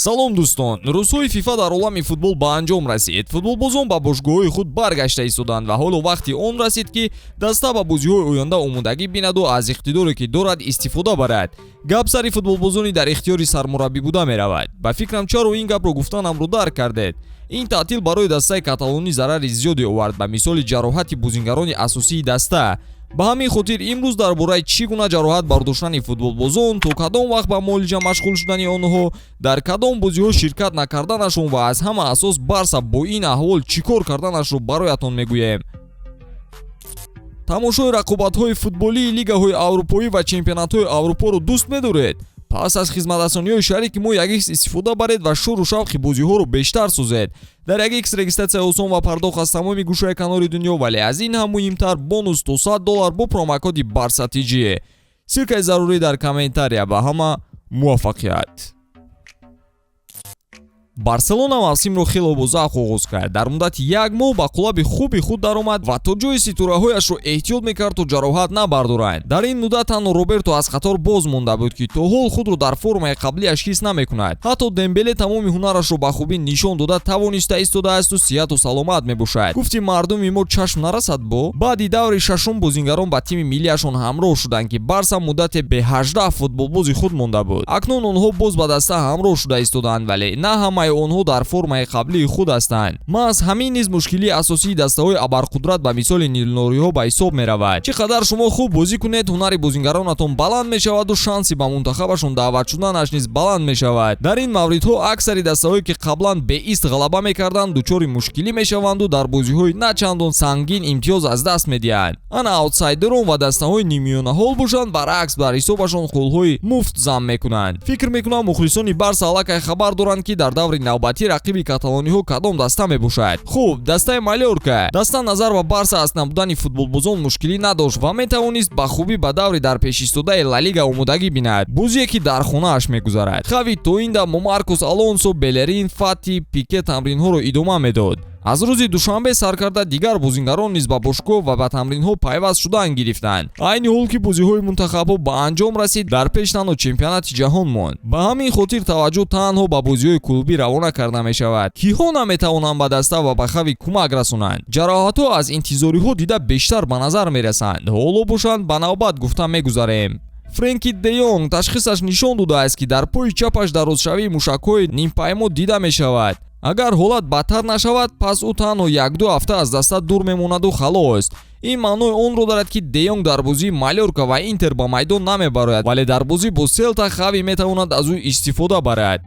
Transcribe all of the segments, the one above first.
салом дӯстон, рӯзҳои фифа дар олами футбол ба анҷом расид. Футболбозон ба бошгоҳҳои худ баргашта истоданд ва ҳоло вақти он расид ки даста ба бозиҳои оянда омодагӣ бинаду аз иқтидоре ки дорад истифода барад. Гап сари футболбозони дар ихтиёри сармураббӣ буда меравад. Ба фикрам чаро ин гапро гуфтанамро дарк кардед. ин таътил барои дастаи каталонӣ зарари зиёде овард ба мисоли ҷароҳати бозингарони асосии даста. ба ҳамин хотир имрӯз дар бораи чӣ гуна ҷароҳат бардоштани футболбозон, то кадом вақт ба муолиҷа машғул шудани онҳо, дар кадом бозиҳо ширкат накарданашон ва аз ҳама асос Барса бо ин аҳвол чӣ кор карданашро бароятон мегӯем. тамошои рақобатҳои футболии лигаҳои аврупоӣ ва чемпионатҳои аврупоро дӯст медоред? пас аз хизматрасониҳои шарики мо 1x истифода баред ва шӯру шавқи бозиҳоро бештар созед. дар 1x регистратсия осон ва пардохт аз тамоми гӯшаи канори дунё, вале аз ин ҳам муҳимтар бонус то $100 бо промокоди Barsa-TG. силкаи зарурӣ дар комментария. Ба ҳама муваффақият. барселона мавсимро хело бо завқ оғоз кард. дар муддати 1 моҳ ба клуби хуби худ даромад ва то ҷои ситораҳояшро эҳтиёт мекард то ҷароҳат набардоранд. дар ин муддат танҳо Роберто аз қатор боз монда буд ки то ҳол худро дар формаи қаблияш ҳис намекунад. ҳатто Дембеле тамоми ҳунарашро ба хубӣ нишон дода тавониста истодаасту сиҳату саломат мебошад. гуфти мардуми мо чашм нарасад бо. баъди даври шашум бозингарон ба тими миллияшон ҳамроҳ шуданд ки Барса муддате бе 18 футболбози худ монда буд. акнун онҳо боз ба даста ҳамроҳ шуда истоданд, вале на ҳамаи онҳо дар формаи қаблии худ ҳастанд. маҳз ҳамин низ мушкилии асосии дастаҳои абарқудрат ба мисоли нилнориҳо ба ҳисоб меравад. чӣ қадар шумо хуб бозӣ кунед, ҳунари бозингаронатон баланд мешаваду шанси ба мунтахабашон даъват шуданаш низ баланд мешавад. дар ин мавридҳо аксари дастаҳое ки қаблан беист ғалаба мекарданд дучори мушкилӣ мешаванду дар бозиҳои начандон сангин имтиёз аз даст медиҳанд. ана аутсайдерон ва дастаҳои нимёнаҳол бошанд, баръакс бар ҳисобашон қулҳои муфт зам мекунанд. фикр мекунам мухлисони Барса аллакай хабар доранд ки дар даври навбатӣ рақиби каталониҳо кадом даста мебошад. хуб, дастаи Малёрка. даста назар ба Барса аз набудани футболбозон мушкилӣ надошт ва метавонист ба хубӣ ба даври дар пешистодаи Ла Лига омодагӣ бинад. бозие ки дар хонааш мегузарад. хави Тоинда, Маркос Алонсо, Белерин, Фати, Пике тамринҳоро идома медод. аз рӯзи душанбе сар карда дигар бозингарон низ ба бошгоҳ ва ба тамринҳо пайваст шудан гирифтанд. айни ҳол ки бозиҳои мунтахабҳо ба анҷом расид, дар пеш танҳо чемпионати ҷаҳон монд. ба ҳамин хотир таваҷҷӯҳ танҳо ба бозиҳои клубӣ равона карда мешавад. киҳо наметавонанд ба даста ва ба хави кӯмак расонанд. ҷароҳатҳо аз интизориҳо дида бештар ба назар мерасанд. ҳоло бошанд ба навбат гуфта мегузарем. Френки де Йонг ташхисаш нишон додааст ки дар пои чапаш дарозшавии мушакҳои нимпаймо дида мешавад. агар ҳолат бадтар нашавад, пас ӯ танҳо 1-2 ҳафта аз даста дур мемонаду халос. ин маънои онро дорад ки Де Йонг дар бозии Малёрка ва Интер ба майдон намебарояд, вале дар бозӣ бо Селта хави метавонад аз ӯ истифода барад.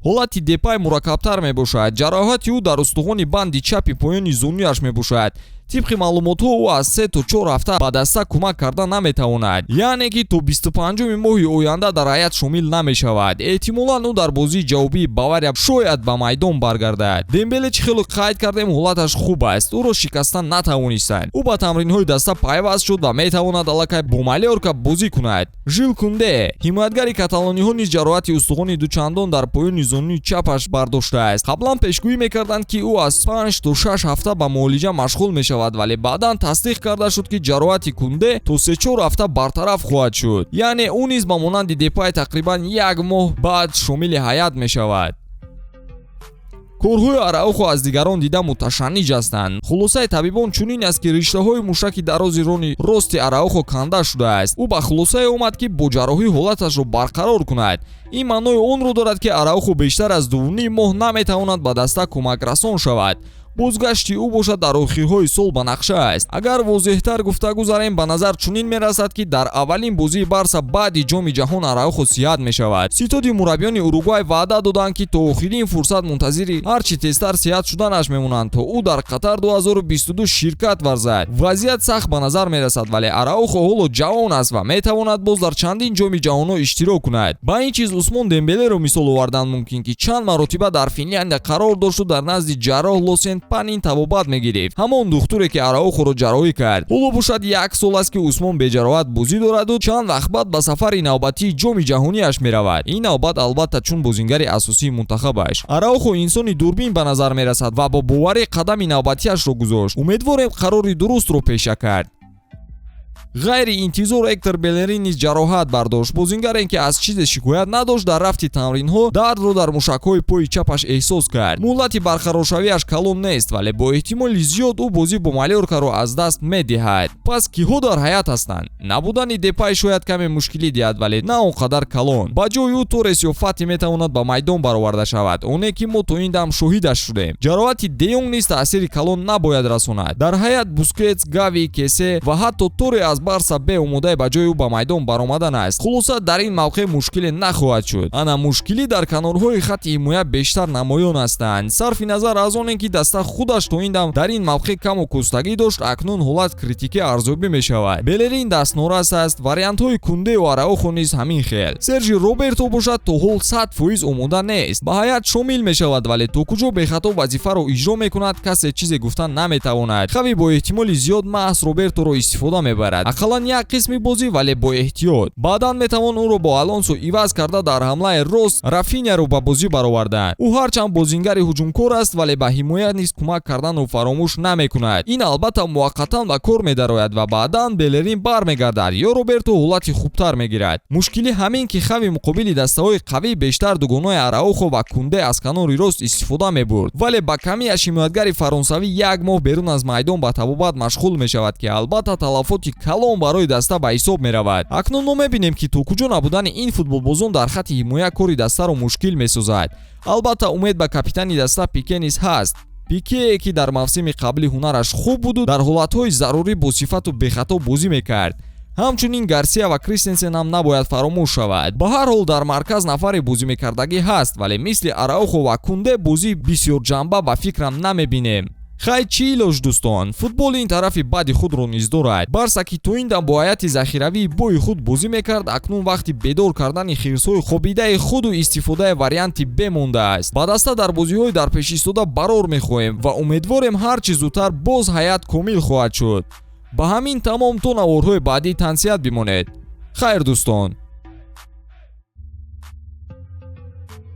ҳолати Депай мураккабтар мебошад. ҷароҳати ӯ дар устухони банди чапи поёни зунуяш мебошад. тибқи маълумотҳо ӯ аз 3 то 4 ҳафта ба даста кӯмак карда наметавонад. яъне ки то 25 моҳи оянда дар ҳайат шомил намешавад. эҳтимолан ӯ дар бозии ҷавобии Бавария шояд ба майдон баргардад. Дембеле чӣ хело қайд кардем ҳолаташ хуб аст. ӯро шикаста натавонистанд. ӯ ба тамринҳои даста пайваст шуд ва метавонад аллакай бо Малёрка бозӣ кунад. Жил Кунде, ҳимоятгари каталониҳо низ ҷароҳати устухони дучандон дар поёни зунуи чапаш бардоштааст. қаблан пешгӯӣ мекарданд ки ӯ аз 5 то 6 ҳафта ба муолиҷа машғул мешавад, вале баъдан тасдиқ карда шуд ки ҷароҳати Кунде то 3-4 ҳафта бартараф хоҳад шуд. яъне ӯ низ ба монанди Депай тақрибан 1 моҳ баъд шомили ҳайат мешавад. корҳои Араухо аз дигарон дида муташанниҷ ҳастанд. хулосаи табибон чунин аст ки риштаҳои мушаки дарози рони рости Араухо канда шудааст. ӯ ба хулосае омад ки бо ҷарроҳӣ ҳолаташро барқарор кунад. ин маънои онро дорад ки Араухо бештар аз 2.5 моҳ наметавонад ба даста кӯмакрасон шавад. бозгашти ӯ бошад дар охирҳои сол ба нақша аст. агар возеҳтар гуфта гузарем, ба назар чунин мерасад ки дар аввалин бозии Барса баъди ҷоми ҷаҳон Араухо сиҳат мешавад. ситоди мураббиёни Уругвай ваъда доданд ки то охирин фурсат мунтазири ҳарчи тезтар сиҳат шуданаш мемонанд то ӯ дар Қатар 2022 ширкат варзад. вазъият сахт ба назар мерасад, вале Араухо ҳоло ҷавон аст ва метавонад боз дар чандин ҷоми ҷаҳонҳо иштирок кунад. ба ин чиз Усмон Дембелеро мисол овардан мумкин ки чанд маротиба дар Финляндия қарор дошту дар назди ҷарроҳ Лосен Панин табобат мегирифт. ҳамон духтуре ки Араухоро ҷарроҳӣ кард. ҳоло бошад 1 сол аст ки Усмон беҷароҳат бозӣ дораду чанд вақт баъд ба сафари навбатии ҷоми ҷаҳонияш меравад. ин навбат албатта чун бозингари асосии мунтахабаш. Араухо инсони дурбин ба назар мерасад ва бо боварӣ қадами навбатиашро гузошт. умедворем қарори дурустро пеша кард. ғайри интизор Эктор Белерин низ ҷароҳат бардошт. Бозингаре ки аз чизе шикоят надошт дар рафти тамринҳо дардро дар мушакҳои пои чапаш эҳсос кард. муҳлати барқароршавиаш калон нест, вале бо эҳтимоли зиёд ӯ бозӣ бо Малёркаро аз даст медиҳад. пас киҳо дар ҳаят ҳастанд? Набудани Депай шояд каме мушкилӣ диҳад, вале на он қадар калон. ба ҷои ӯ Торес ё Фати метавонад ба майдон бароварда шавад, оне ки мо то ин дам шоҳидаш шудем. ҷароҳати Де Йонг низ таъсири калон набояд расонад. дар ҳаят Бускетс, Гави, Кесе ва ҳатто Торе аз Барса бе омодаи ба ҷои ӯ ба майдон баромадан аст. хулоса дар ин мавқеъ мушкиле нахоҳад шуд. ана мушкилӣ дар канорҳои хатти ҳимоя бештар намоён ҳастанд. сарфи назар аз оне ки даста худаш то ин дам дар ин мавқеъ каму кӯстагӣ дошт, акнун ҳолат критикӣ арзёбӣ мешавад. Белерин дастнорас аст. вариантҳои Кундеу Араухо низ ҳамин хел. Сержи Роберто бошад то ҳол 100% омода нест. ба ҳаят шомил мешавад, вале то куҷо бехато вазифаро иҷро мекунад касе чизе гуфтан наметавонад. хави бо эҳтимоли зиёд маҳз Роберторо истифода мебарад. ақаллан як қисми бозӣ, вале бо эҳтиёт. баъдан метавон ӯро бо Алонсо иваз карда дар ҳамлаи рост Рафиняро ба бозӣ бароварда. ӯ ҳарчанд бозингари ҳуҷумкор аст, вале ба ҳимоя низ кӯмак карданро фаромӯш намекунад. ин албатта муваққатан ба кор медарояд ва баъдан Белерин бармегардад ё Роберто ҳолати хубтар мегирад. мушкилӣ ҳамин ки хави муқобили дастаҳои қавӣ бештар дугонаи Араухо ва Кунде аз канори рост истифода мебурд, вале ба камияш ҳимоятгари фаронсавӣ як моҳ берун аз майдон ба табобат машғул мешавад ки албатта талафоти калон барои даста ба ҳисоб меравад. акнун мо мебинем ки то куҷо набудани ин футболбозон дар хатти ҳимоя кори дастаро мушкил месозад. албатта умед ба капитани даста Пике низ ҳаст. Пике ки дар мавсими қаблӣ ҳунараш хуб буду дар ҳолатҳои зарурӣ бо сифату бехато бозӣ мекард. ҳамчунин Гарсия ва Кристенсен ҳам набояд фаромӯш шавад. ба ҳар ҳол дар марказ нафари бозимекардагӣ ҳаст, вале мисли Араухо ва Кунде бозӣ бисёрҷанба ва фикрам намебинем. хай чӣ илоҷ дӯстон, футбол ин тарафи бади худро низ дорад. Барса ки то ин дам бо ҳайати захиравии бои худ бозӣ мекард, акнун вақти бедор кардани хирсҳои хобидаи худу истифодаи варианти Б мондааст. ба даста дар бозиҳои дар пеш истода барор мехоҳем ва умедворем ҳар чӣ зудтар боз ҳаят комил хоҳад шуд. ба ҳамин тамом то наворҳои баъдӣ тансият бимонед. хайр дӯстон.